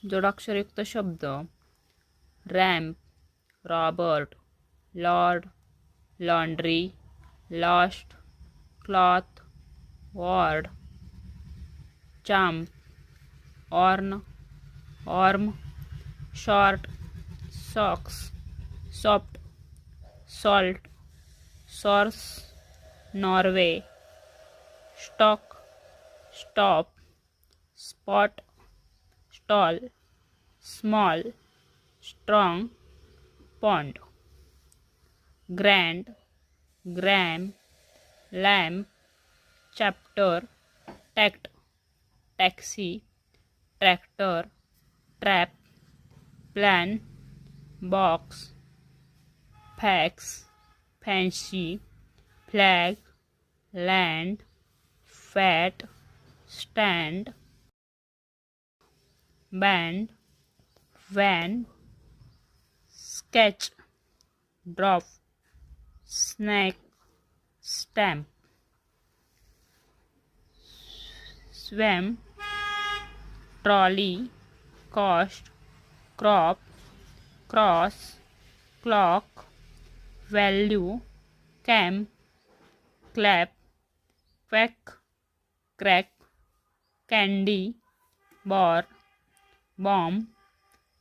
जोडाक्षरयुक्त शब्द ramp, Robert, lord, laundry, lost, cloth, ward, champ, ऑर्न, ऑर्म, short, socks, soft, salt, source, Norway, stock, stop, spot, stall, small, strong, pond, grand, gram, lamp, chapter, tact, taxi, tractor, trap, plan, box, fax, fancy, flag, land, fat, stand, band, van, sketch, drop, snack, stamp, swam, trolley, cost, crop, cross, clock, value, camp, clap, quack, crack, candy, bore, bomb,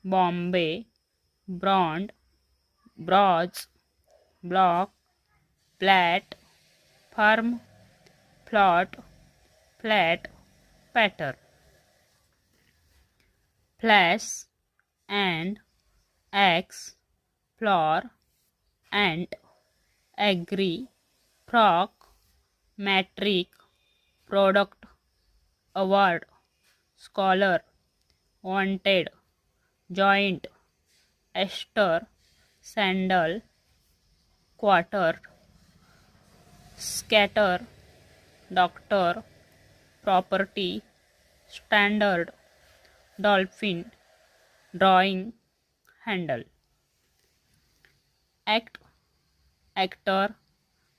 Bombay, ब्रॉन्ड, ब्रॉज, block, flat, firm, फ्लॉट, flat, patter, flash, and, axe, floor, ant, agree, frock, matric, product, award, scholar, wanted, joint, aster, sandal, quarter, scatter, doctor, property, standard, dolphin, drawing, handle, act, actor,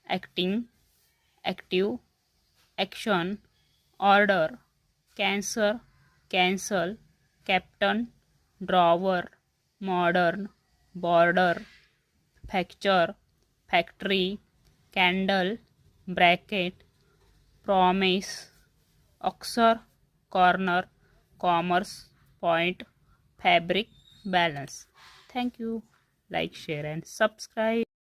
acting, active, action, order, cancer, cancel, captain, drawer, modern, border, fracture, factory, candle, bracket, promise, ऑक्सर, corner, commerce, point, fabric, balance. Thank you. Like, share and subscribe.